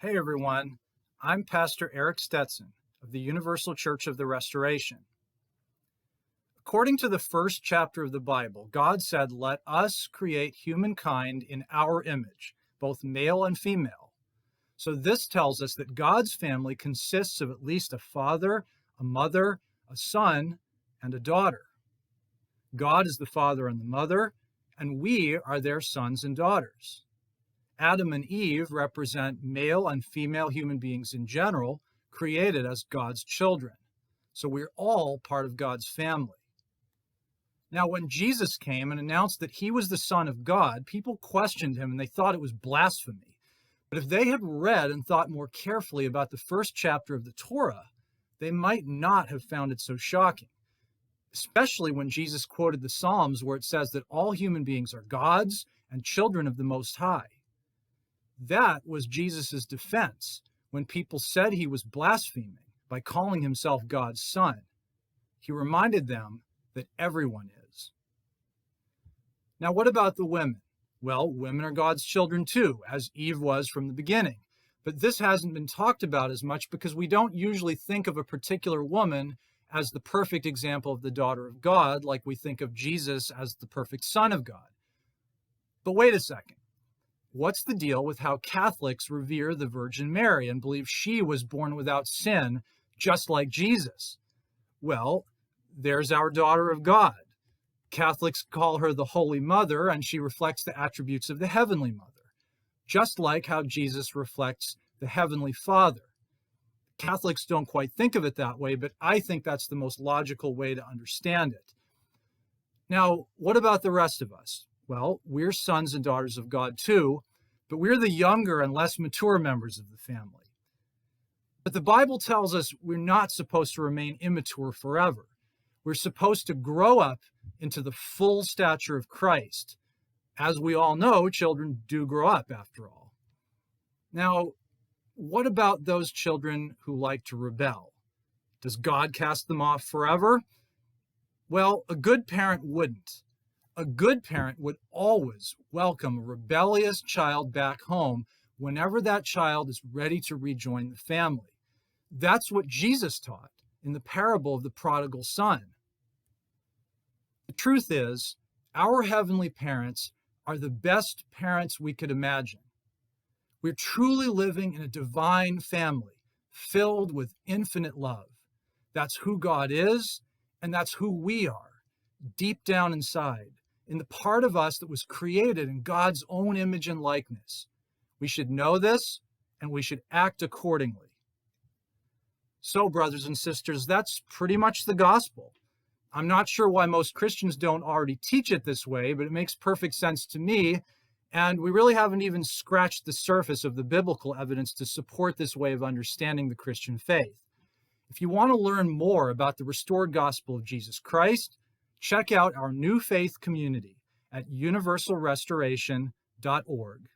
Hey everyone, I'm Pastor Eric Stetson of the Universal Church of the Restoration. According to the first chapter of the Bible, God said, "Let us create humankind in our image, both male and female." So this tells us that God's family consists of at least a father, a mother, a son, and a daughter. God is the father and the mother, and we are their sons and daughters. Adam and Eve represent male and female human beings in general, created as God's children. So we're all part of God's family. Now, when Jesus came and announced that he was the Son of God, people questioned him and they thought it was blasphemy. But if they had read and thought more carefully about the first chapter of the Torah, they might not have found it so shocking, especially when Jesus quoted the Psalms where it says that all human beings are God's and children of the Most High. That was Jesus' defense when people said he was blaspheming by calling himself God's son. He reminded them that everyone is. Now, what about the women? Well, women are God's children too, as Eve was from the beginning. But this hasn't been talked about as much because we don't usually think of a particular woman as the perfect example of the daughter of God, like we think of Jesus as the perfect Son of God. But wait a second. What's the deal with how Catholics revere the Virgin Mary and believe she was born without sin, just like Jesus? Well, there's our daughter of God. Catholics call her the Holy Mother, and she reflects the attributes of the Heavenly Mother, just like how Jesus reflects the Heavenly Father. Catholics don't quite think of it that way, but I think that's the most logical way to understand it. Now, what about the rest of us? Well, we're sons and daughters of God too, but we're the younger and less mature members of the family. But the Bible tells us we're not supposed to remain immature forever. We're supposed to grow up into the full stature of Christ. As we all know, children do grow up after all. Now, what about those children who like to rebel? Does God cast them off forever? Well, a good parent wouldn't. A good parent would always welcome a rebellious child back home whenever that child is ready to rejoin the family. That's what Jesus taught in the parable of the prodigal son. The truth is, our heavenly parents are the best parents we could imagine. We're truly living in a divine family filled with infinite love. That's who God is, and that's who we are, deep down inside, in the part of us that was created in God's own image and likeness. We should know this, and we should act accordingly. So, brothers and sisters, that's pretty much the gospel. I'm not sure why most Christians don't already teach it this way, but it makes perfect sense to me, and we really haven't even scratched the surface of the biblical evidence to support this way of understanding the Christian faith. If you want to learn more about the restored gospel of Jesus Christ, check out our new faith community at universalrestoration.org.